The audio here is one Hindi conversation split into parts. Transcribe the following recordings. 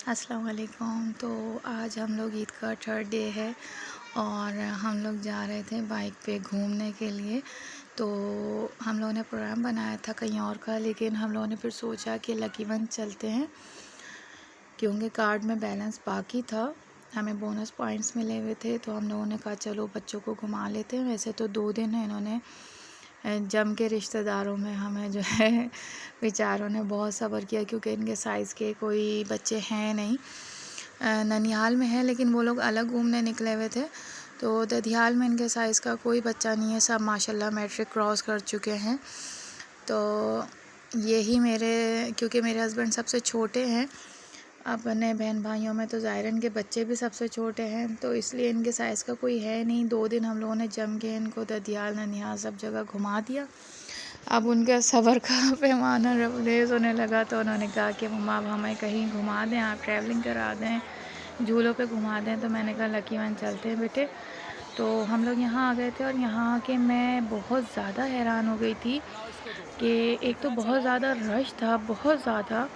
अस्सलाम वालेकुम। तो आज हम लोग ईद का थर्ड डे है और हम लोग जा रहे थे बाइक पे घूमने के लिए। तो हम लोगों ने प्रोग्राम बनाया था कहीं और का, लेकिन हम लोगों ने फिर सोचा कि लकी वन चलते हैं क्योंकि कार्ड में बैलेंस बाकी था, हमें बोनस पॉइंट्स मिले हुए थे। तो हम लोगों ने कहा चलो बच्चों को घुमा लेते हैं। वैसे तो 2 दिन है, इन्होंने जम के रिश्तेदारों में हमें जो है बेचारों ने बहुत सब्र किया क्योंकि इनके साइज़ के कोई बच्चे हैं नहीं। ननिहाल में है लेकिन वो लोग अलग घूमने निकले हुए थे। तो ददियाल में इनके साइज़ का कोई बच्चा नहीं है, सब माशाल्लाह मैट्रिक क्रॉस कर चुके हैं। तो यही क्योंकि मेरे हस्बैंड सबसे छोटे हैं, अपने बहन भाइयों में तो ज़ाहिर इनके बच्चे भी सबसे छोटे हैं, तो इसलिए इनके साइज़ का कोई है नहीं। 2 दिन हम लोगों ने जम के इनको ददियाल ननिहाल सब जगह घुमा दिया। अब उनका सब्र का पैमाना रेज़ होने लगा, तो उन्होंने कहा कि मम्मा अब हमें कहीं घुमा दें, आप ट्रैवलिंग करा दें, झूलों पे घुमा दें। तो मैंने कहा लकी वन चलते हैं बेटे। तो हम लोग यहाँ आ गए थे और यहाँ आके मैं बहुत ज़्यादा हैरान हो गई थी कि एक तो बहुत ज़्यादा रश था, बहुत ज़्यादा।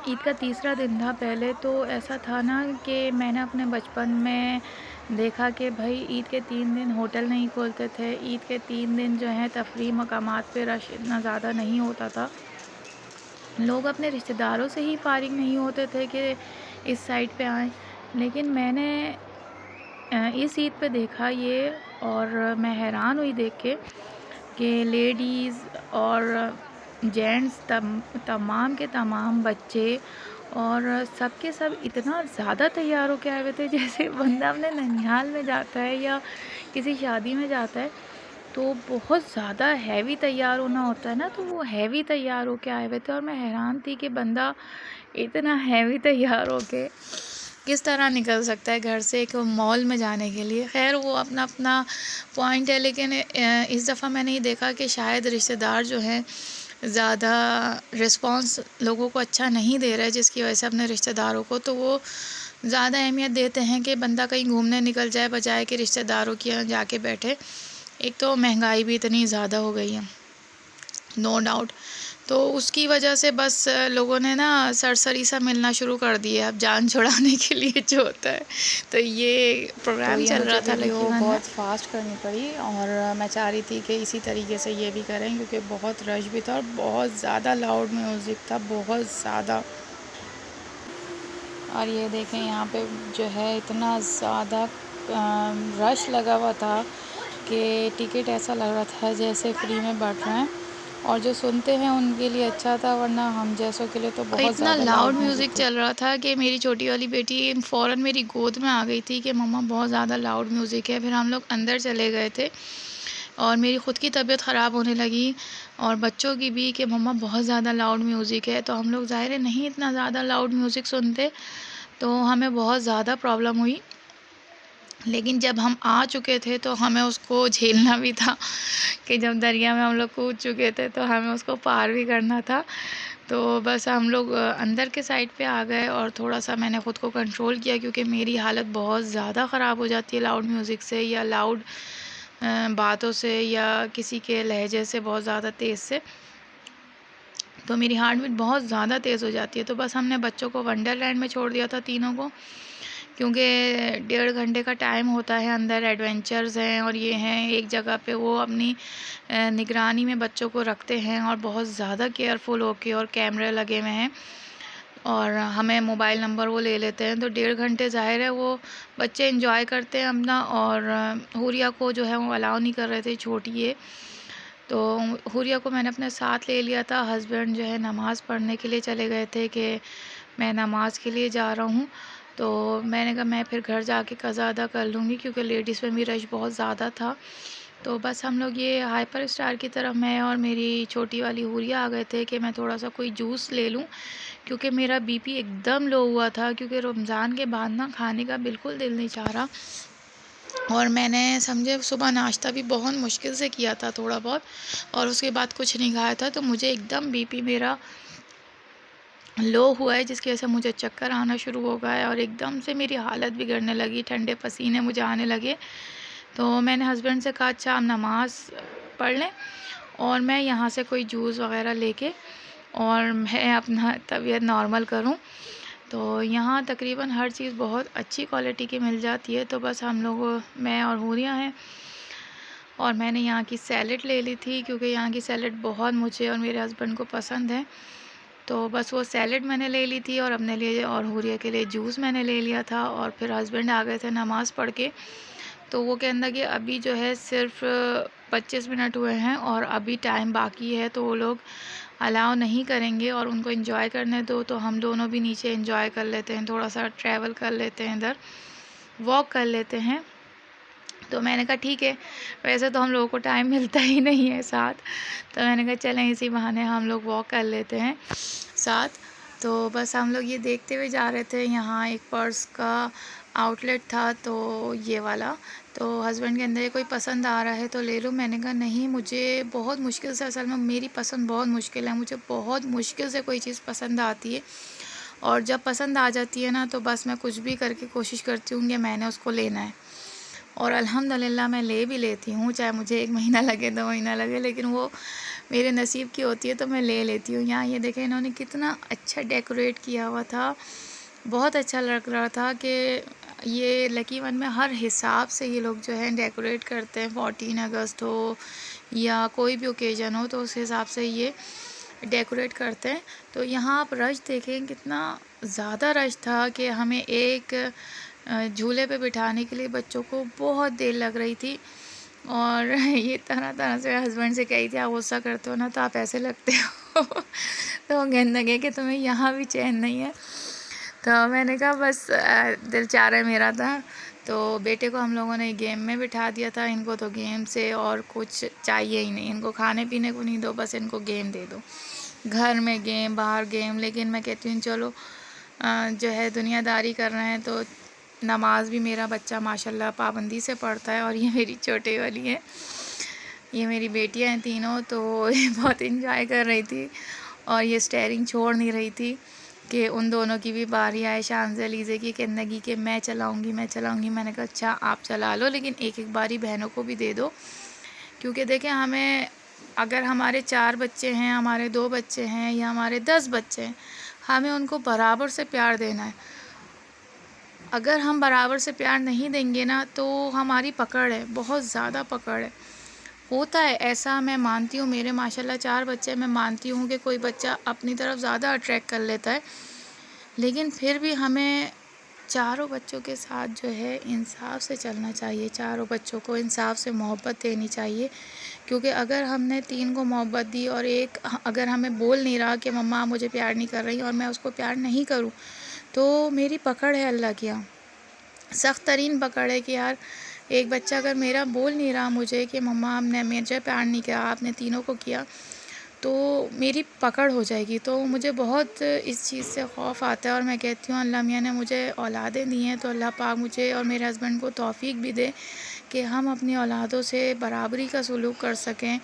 ईद का तीसरा दिन था। पहले तो ऐसा था ना कि मैंने अपने बचपन में देखा कि भाई ईद के 3 दिन होटल नहीं खोलते थे, ईद के 3 दिन जो है तफरीह मकामात पे रश इतना ज़्यादा नहीं होता था, लोग अपने रिश्तेदारों से ही फारिग नहीं होते थे कि इस साइड पे आएँ। लेकिन मैंने इस ईद पे देखा ये, और मैं हैरान हुई देख के कि लेडीज़ और जेंट्स तमाम के तमाम बच्चे और सब के सब इतना ज़्यादा तैयार होके आए हुए थे जैसे बंदा अपने ननिहाल में जाता है या किसी शादी में जाता है तो बहुत ज़्यादा हैवी तैयार होना होता है ना, तो वो हैवी तैयार होके आए हुए थे। और मैं हैरान थी कि बंदा इतना हैवी तैयार होके किस तरह निकल सकता है घर से एक मॉल में जाने के लिए। खैर वो अपना अपना पॉइंट है, लेकिन इस दफ़ा मैंने ये देखा कि शायद रिश्तेदार जो हैं ज़्यादा रिस्पॉन्स लोगों को अच्छा नहीं दे रहा है, जिसकी वजह से अपने रिश्तेदारों को तो वो ज़्यादा अहमियत देते हैं कि बंदा कहीं घूमने निकल जाए बजाय कि रिश्तेदारों के यहाँ जाके बैठे। एक तो महंगाई भी इतनी ज़्यादा हो गई है, नो डाउट। तो उसकी वजह से बस लोगों ने ना सरसरी सा मिलना शुरू कर दिया अब जान छुड़ाने के लिए जो होता है। तो ये प्रोग्राम चल रहा था लकी वन में। बहुत फास्ट करनी पड़ी और मैं चाह रही थी कि इसी तरीके से ये भी करें क्योंकि बहुत रश भी था और बहुत ज़्यादा लाउड म्यूज़िक था, बहुत ज़्यादा। और ये देखें यहाँ पे जो है इतना ज़्यादा रश लगा हुआ था कि टिकट ऐसा लग रहा था जैसे फ्री में बांट रहे हैं, और जो सुनते हैं उनके लिए अच्छा था, वरना हम जैसों के लिए तो बहुत इतना लाउड म्यूज़िक चल रहा था कि मेरी छोटी वाली बेटी फ़ौरन मेरी गोद में आ गई थी कि मम्मा बहुत ज़्यादा लाउड म्यूज़िक है। फिर हम लोग अंदर चले गए थे और मेरी ख़ुद की तबीयत ख़राब होने लगी और बच्चों की भी कि मम्मा बहुत ज़्यादा लाउड म्यूज़िक है। तो हम लोग ज़ाहिर है नहीं इतना ज़्यादा लाउड म्यूज़िक सुनते, तो हमें बहुत ज़्यादा प्रॉब्लम हुई। लेकिन जब हम आ चुके थे तो हमें उसको झेलना भी था कि जब दरिया में हम लोग कूद चुके थे तो हमें उसको पार भी करना था। तो बस हम लोग अंदर के साइड पे आ गए और थोड़ा-सा मैंने ख़ुद को कंट्रोल किया क्योंकि मेरी हालत बहुत ज़्यादा ख़राब हो जाती है लाउड म्यूज़िक से या लाउड बातों से या किसी के लहजे से बहुत ज़्यादा तेज़ से, तो मेरी हार्ट बीट बहुत ज़्यादा तेज़ हो जाती है। तो बस हमने बच्चों को वंडरलैंड में छोड़ दिया था तीनों को, क्योंकि 1.5 घंटे का टाइम होता है, अंदर एडवेंचर्स हैं और ये हैं एक जगह पे वो अपनी निगरानी में बच्चों को रखते हैं और बहुत ज़्यादा केयरफुल होके, और कैमरे लगे हुए हैं और हमें मोबाइल नंबर वो ले लेते हैं। तो 1.5 घंटे ज़ाहिर है वो बच्चे एंजॉय करते हैं अपना, और हुरिया को जो है वो अलाउ नहीं कर रहे थे, छोटी है। तो हुरिया को मैंने अपने साथ ले लिया था। हस्बैंड जो है नमाज़ पढ़ने के लिए चले गए थे कि मैं नमाज़ के लिए जा रहा हूँ। तो मैंने कहा मैं फिर घर जाके क़ज़ा अदा कर लूँगी क्योंकि लेडीज़ में भी रश बहुत ज़्यादा था। तो बस हम लोग ये हाइपर स्टार की तरफ, मैं और मेरी छोटी वाली हुरिया आ गए थे कि मैं थोड़ा-सा कोई जूस ले लूँ क्योंकि मेरा बीपी एकदम लो हुआ था, क्योंकि रमज़ान के बाद ना खाने का बिल्कुल दिल नहीं चाह रहा और मैंने समझे सुबह नाश्ता भी बहुत मुश्किल से किया था थोड़ा बहुत, और उसके बाद कुछ नहीं खाया था। तो मुझे एकदम बीपी मेरा लो हुआ है, जिसकी वजह से मुझे चक्कर आना शुरू हो गया है और एकदम से मेरी हालत बिगड़ने लगी, ठंडे पसीने मुझे आने लगे। तो मैंने हस्बैंड से कहा अच्छा आप नमाज़ पढ़ लें और मैं यहाँ से कोई जूस वग़ैरह लेके और मैं अपना तबीयत नॉर्मल करूँ। तो यहाँ तकरीबन हर चीज़ बहुत अच्छी क्वालिटी की मिल जाती है। तो बस हम लोग, मैं और हूरिया हैं, और मैंने यहाँ की सैलेड ले ली थी क्योंकि यहाँ की सैलेड बहुत मुझे और मेरे हस्बैंड को पसंद है। तो बस वो सैलेड मैंने ले ली थी, और अपने लिए और हूरिया के लिए जूस मैंने ले लिया था। और फिर हस्बैंड आ गए थे नमाज़ पढ़ के, तो वो कहना कि अभी जो है सिर्फ 25 मिनट हुए हैं और अभी टाइम बाकी है, तो वो लोग अलाउ नहीं करेंगे और उनको एंजॉय करने दो। तो हम दोनों भी नीचे एंजॉय कर लेते हैं, थोड़ा सा ट्रैवल कर लेते हैं, इधर वॉक कर लेते हैं। तो मैंने कहा ठीक है, वैसे तो हम लोगों को टाइम मिलता ही नहीं है साथ, तो मैंने कहा चलें इसी बहाने हम लोग वॉक कर लेते हैं साथ। तो बस हम लोग ये देखते हुए जा रहे थे। यहाँ एक पर्स का आउटलेट था, तो ये वाला, तो हस्बैंड के अंदर ये कोई पसंद आ रहा है तो ले लो। मैंने कहा नहीं, मुझे बहुत मुश्किल से, असल में मेरी पसंद बहुत मुश्किल है, मुझे बहुत मुश्किल से कोई चीज़ पसंद आती है, और जब पसंद आ जाती है ना तो बस मैं कुछ भी करके कोशिश करती हूँ कि मैंने उसको लेना है, और अल्हम्दुलिल्लाह मैं ले भी लेती हूँ, चाहे मुझे 1 महीना लगे, 2 महीना लगे, लेकिन वो मेरे नसीब की होती है तो मैं ले लेती हूँ। यहाँ ये देखें इन्होंने कितना अच्छा डेकोरेट किया हुआ था, बहुत अच्छा लग रहा था कि ये लकी वन में हर हिसाब से ये लोग जो है डेकोरेट करते हैं। 14 अगस्त हो या कोई भी ओकेज़न हो तो उस हिसाब से ये डेकोरेट करते हैं। तो यहाँ आप रश देखें, कितना ज़्यादा रश था कि हमें एक झूले पे बिठाने के लिए बच्चों को बहुत देर लग रही थी। और ये तरह तरह से हस्बैंड से कही थी, आप गुस्सा करते हो ना तो आप ऐसे लगते हो तो वो कहने लगे कि तुम्हें यहाँ भी चैन नहीं है। तो मैंने कहा बस दिल चाह रहा है मेरा था। तो बेटे को हम लोगों ने गेम में बिठा दिया था। इनको तो गेम से और कुछ चाहिए ही नहीं, इनको खाने पीने को नहीं दो, बस इनको गेम दे दो। घर में गेम, बाहर गेम। लेकिन मैं कहती हूँ चलो जो है दुनियादारी कर रहे हैं, तो नमाज भी मेरा बच्चा माशाल्लाह पाबंदी से पढ़ता है। और ये मेरी छोटी वाली है, ये मेरी बेटियां हैं तीनों, तो ये बहुत इंजॉय कर रही थी और ये स्टेयरिंग छोड़ नहीं रही थी कि उन दोनों की भी बारी आए, शान से लीजे की कहने लगी कि मैं चलाऊँगी मैं चलाऊँगी। मैंने कहा अच्छा आप चला लो, लेकिन एक एक बारी बहनों को भी दे दो, क्योंकि देखें हमें, अगर हमारे 4 बच्चे हैं, हमारे 2 बच्चे हैं या हमारे 10 बच्चे हैं, हमें उनको बराबर से प्यार देना है। अगर हम बराबर से प्यार नहीं देंगे ना तो हमारी पकड़ है, बहुत ज़्यादा पकड़ है। होता है ऐसा, मैं मानती हूँ, मेरे माशाल्लाह 4 बच्चे, मैं मानती हूँ कि कोई बच्चा अपनी तरफ ज़्यादा अट्रैक्ट कर लेता है, लेकिन फिर भी हमें चारों बच्चों के साथ जो है इंसाफ से चलना चाहिए, चारों बच्चों को इंसाफ से मोहब्बत देनी चाहिए। क्योंकि अगर हमने 3 को मोहब्बत दी और एक अगर हमें बोल नहीं रहा कि मम्मा मुझे प्यार नहीं कर रही और मैं उसको प्यार नहीं करूँ, तो मेरी पकड़ है अल्लाह की यहाँ, सख्त तरीन पकड़ है कि यार एक बच्चा अगर मेरा बोल नहीं रहा मुझे कि मम्मा हमने मुझे प्यार नहीं किया, आपने तीनों को किया, तो मेरी पकड़ हो जाएगी। तो मुझे बहुत इस चीज़ से खौफ आता है और मैं कहती हूँ अल्लाह मियाँ ने मुझे औलादें दी हैं, तो अल्लाह पाक मुझे और मेरे हस्बैंड को तौफीक भी दे कि हम अपनी औलादों से बराबरी का सलूक कर सकें।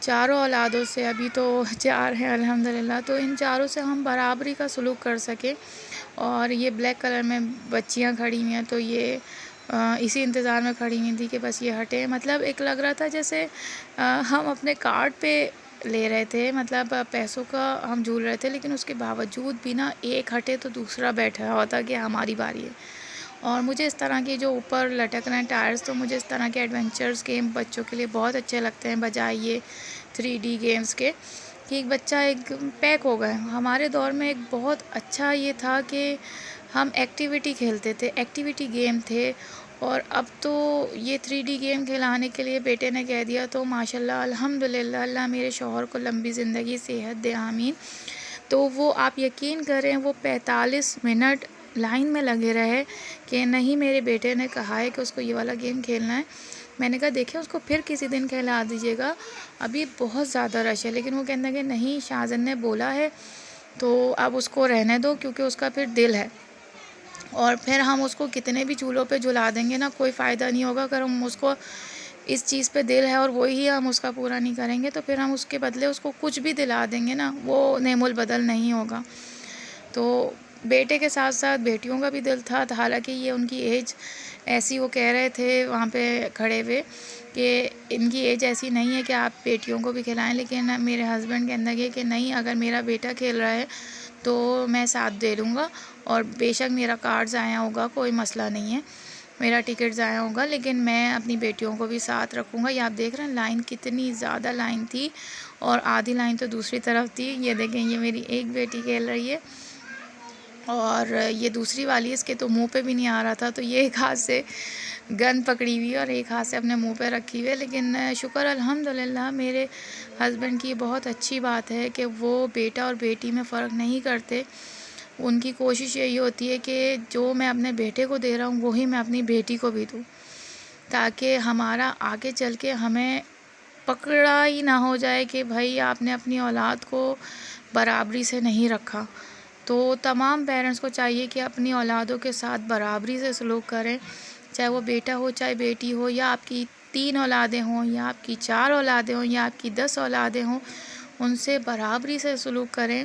चारों औलादों से, अभी तो 4 हैं अल्हम्दुलिल्लाह, तो इन चारों से हम बराबरी का सलूक कर सकें। और ये ब्लैक कलर में बच्चियाँ खड़ी हुई हैं, तो ये इसी इंतज़ार में खड़ी हुई थी कि बस ये हटे। मतलब एक लग रहा था जैसे हम अपने कार्ड पे ले रहे थे, मतलब पैसों का हम झूल रहे थे, लेकिन उसके बावजूद भी ना एक हटे तो दूसरा बैठा हुआ था कि हमारी बारी है। और मुझे इस तरह के जो ऊपर लटक रहे हैं टायर्स, तो मुझे इस तरह के एडवेंचर्स गेम बच्चों के लिए बहुत अच्छे लगते हैं, बजाय ये 3D गेम्स के कि एक बच्चा एक पैक हो गए। हमारे दौर में एक बहुत अच्छा ये था कि हम एक्टिविटी खेलते थे, एक्टिविटी गेम थे। और अब तो ये 3D गेम खिलाने के लिए बेटे ने कह दिया, तो माशाल्लाह अल्हम्दुलिल्लाह, अल्लाह मेरे शौहर को लंबी ज़िंदगी सेहत दे, आमीन। तो वो आप यकीन करें वो 45 मिनट लाइन में लगे रहे कि नहीं, मेरे बेटे ने कहा है कि उसको ये वाला गेम खेलना है। मैंने कहा देखिए उसको फिर किसी दिन खिला दीजिएगा, अभी बहुत ज़्यादा रश है। लेकिन वो कहने लगे नहीं, शाहज़न ने बोला है तो अब उसको रहने दो, क्योंकि उसका फिर दिल है, और फिर हम उसको कितने भी झूलों पे झुला देंगे ना, कोई फ़ायदा नहीं होगा। अगर हम उसको इस चीज़ पे दिल है और वही हम उसका पूरा नहीं करेंगे, तो फिर हम उसके बदले उसको कुछ भी दिला देंगे ना, वो नेमुल बदल नहीं होगा। तो बेटे के साथ साथ बेटियों का भी दिल था, हालांकि ये उनकी एज ऐसी, वो कह रहे थे वहाँ पे खड़े हुए कि इनकी एज ऐसी नहीं है कि आप बेटियों को भी खिलाएं। लेकिन मेरे हस्बैंड कहने लगे कि नहीं, अगर मेरा बेटा खेल रहा है तो मैं साथ दे लूँगा और बेशक मेरा कार्ड ज़ाया होगा, कोई मसला नहीं है, मेरा टिकट ज़ाया होगा, लेकिन मैं अपनी बेटियों को भी साथ रखूँगा। ये आप देख रहे हैं लाइन कितनी ज़्यादा लाइन थी और आधी लाइन तो दूसरी तरफ थी। ये देखें, ये मेरी एक बेटी खेल रही है और ये दूसरी वाली, इसके तो मुंह पे भी नहीं आ रहा था, तो ये एक हाथ से गन पकड़ी हुई है और एक हाथ से अपने मुंह पे रखी हुई है। लेकिन शुक्र अल्हम्दुलिल्लाह मेरे हस्बैंड की बहुत अच्छी बात है कि वो बेटा और बेटी में फ़र्क नहीं करते। उनकी कोशिश यही होती है कि जो मैं अपने बेटे को दे रहा हूँ वही मैं अपनी बेटी को भी दूँ, ताकि हमारा आगे चल के हमें पकड़ा ही ना हो जाए कि भाई आपने अपनी औलाद को बराबरी से नहीं रखा। तो तमाम पेरेंट्स को चाहिए कि अपनी औलादों के साथ बराबरी से सलूक करें, चाहे वो बेटा हो चाहे बेटी हो, या आपकी 3 औलादें हों या आपकी 4 औलादें हों या आपकी 10 औलादें हों, उनसे बराबरी से सलूक करें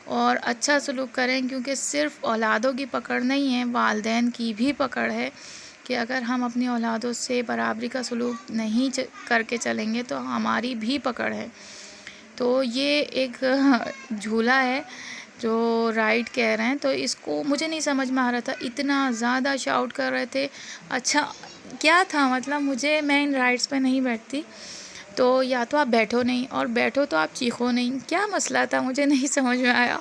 और अच्छा सलूक करें, क्योंकि सिर्फ़ औलादों की पकड़ नहीं है, वालिदैन की भी पकड़ है कि अगर हम अपनी औलादों से बराबरी का सलूक नहीं करके चलेंगे तो हमारी भी पकड़ है। तो ये एक झूला है जो राइड कह रहे हैं, तो इसको मुझे नहीं समझ में आ रहा था, इतना ज़्यादा शाउट कर रहे थे। अच्छा क्या था, मतलब मैं इन राइड्स पे नहीं बैठती, तो या तो आप बैठो नहीं और बैठो तो आप चीखो नहीं, क्या मसला था मुझे नहीं समझ में आया।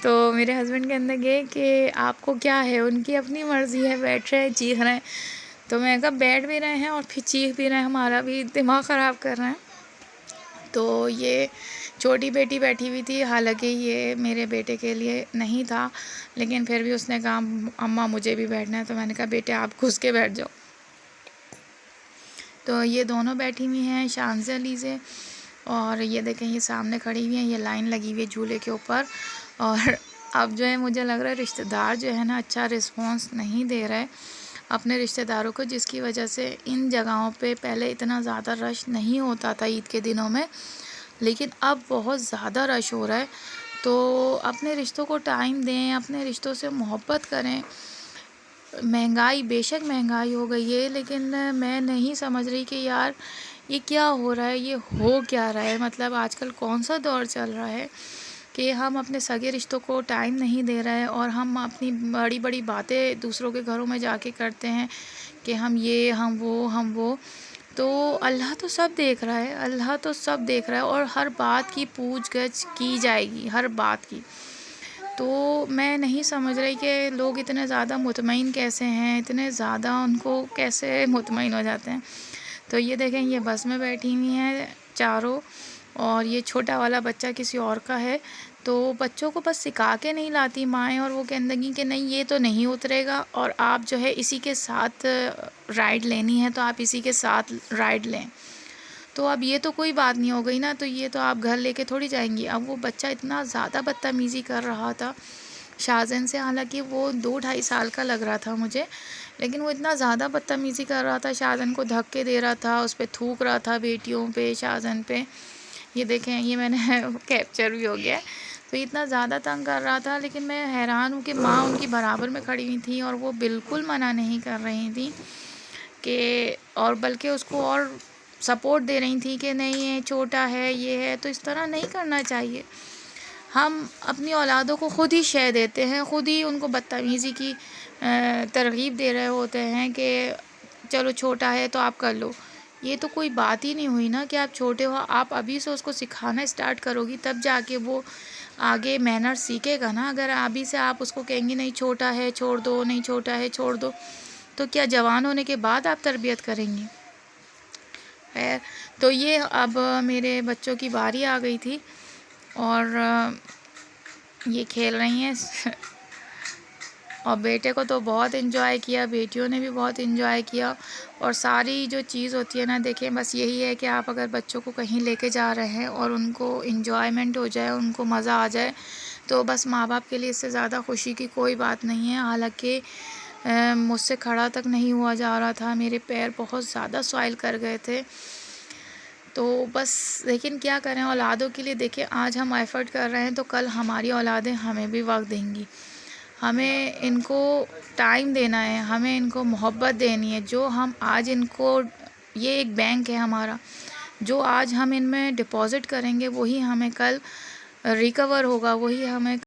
तो मेरे हस्बैंड के अंदर गए कि आपको क्या है, उनकी अपनी मर्ज़ी है, बैठ रहे हैं चीख रहे हैं। तो मैं कहा बैठ भी रहे हैं और फिर चीख भी रहे हैं, हमारा भी दिमाग ख़राब कर रहे हैं। तो ये छोटी बेटी बैठी हुई थी, हालांकि ये मेरे बेटे के लिए नहीं था, लेकिन फिर भी उसने कहा अम्मा मुझे भी बैठना है, तो मैंने कहा बेटे आप घुस के बैठ जाओ। तो ये दोनों बैठी हुई हैं शान से अली से, और ये देखें ये सामने खड़ी हुई हैं, ये लाइन लगी हुई है झूले के ऊपर। और अब जो है मुझे लग रहा है रिश्तेदार जो है ना अच्छा रिस्पॉन्स नहीं दे रहे अपने रिश्तेदारों को, जिसकी वजह से इन जगहों पे पहले इतना ज़्यादा रश नहीं होता था ईद के दिनों में, लेकिन अब बहुत ज़्यादा रश हो रहा है। तो अपने रिश्तों को टाइम दें, अपने रिश्तों से मोहब्बत करें। महंगाई, बेशक महंगाई हो गई है, लेकिन मैं नहीं समझ रही कि यार ये क्या हो रहा है, ये हो क्या रहा है, मतलब आजकल कौन सा दौर चल रहा है कि हम अपने सगे रिश्तों को टाइम नहीं दे रहे हैं और हम अपनी बड़ी बड़ी बातें दूसरों के घरों में जाके करते हैं कि हम ये हम वो। तो अल्लाह तो सब देख रहा है, अल्लाह तो सब देख रहा है और हर बात की पूछ गछ की जाएगी, हर बात की। तो मैं नहीं समझ रही कि लोग इतने ज़्यादा मुतमईन कैसे हैं, इतने ज़्यादा उनको कैसे मुतमईन हो जाते हैं। तो ये देखें ये बस में बैठी हुई हैं चारों, और ये छोटा वाला बच्चा किसी और का है। तो बच्चों को बस सिखा के नहीं लाती माएँ, और वो कहने लगी कि नहीं ये तो नहीं उतरेगा और आप जो है इसी के साथ राइड लेनी है तो आप इसी के साथ राइड लें। तो अब ये तो कोई बात नहीं हो गई ना, तो ये तो आप घर लेके थोड़ी जाएंगी। अब वो बच्चा इतना ज़्यादा बदतमीज़ी कर रहा था शाहज़ैन से, हालांकि वो 2-2.5 साल का लग रहा था मुझे, लेकिन वो इतना ज़्यादा बदतमीज़ी कर रहा था, शाहज़ैन को धक्के दे रहा था, उस पर थूक रहा था, बेटियों पे, शाहज़ैन पे। ये देखें ये मैंने कैप्चर भी हो गया है। तो इतना ज़्यादा तंग कर रहा था, लेकिन मैं हैरान हूँ कि माँ उनकी बराबर में खड़ी हुई थी और वो बिल्कुल मना नहीं कर रही थी कि, और बल्कि उसको और सपोर्ट दे रही थी कि नहीं ये छोटा है, ये है, तो इस तरह नहीं करना चाहिए। हम अपनी औलादों को ख़ुद ही शय देते हैं, ख़ुद ही उनको बदतमीज़ी की तरग़ीब दे रहे होते हैं कि चलो छोटा है तो आप कर लो। ये तो कोई बात ही नहीं हुई ना कि आप छोटे हो, आप अभी से उसको सिखाना स्टार्ट करोगी तब जाके वो आगे मैनर्स सीखेगा ना। अगर अभी से आप उसको कहेंगी नहीं छोटा है छोड़ दो, नहीं छोटा है छोड़ दो, तो क्या जवान होने के बाद आप तरबियत करेंगी? खैर, तो ये अब मेरे बच्चों की बारी आ गई थी और ये खेल रही हैं और बेटे को तो बहुत इन्जॉय किया, बेटियों ने भी बहुत इन्जॉय किया। और सारी जो चीज़ होती है ना, देखिए बस यही है कि आप अगर बच्चों को कहीं लेके जा रहे हैं और उनको इन्जॉयमेंट हो जाए, उनको मज़ा आ जाए, तो बस माँ बाप के लिए इससे ज़्यादा खुशी की कोई बात नहीं है। हालांकि मुझसे खड़ा तक नहीं हुआ जा रहा था, मेरे पैर बहुत ज़्यादा सॉइल कर गए थे। तो बस लेकिन क्या करें औलादों के लिए, देखिए आज हम एफ़र्ट कर रहे हैं तो कल हमारी औलादें हमें भी वक्त देंगी। हमें इनको टाइम देना है, हमें इनको मोहब्बत देनी है। जो हम आज इनको, ये एक बैंक है हमारा, जो आज हम इनमें डिपॉज़िट करेंगे वही हमें कल रिकवर होगा, वही हमें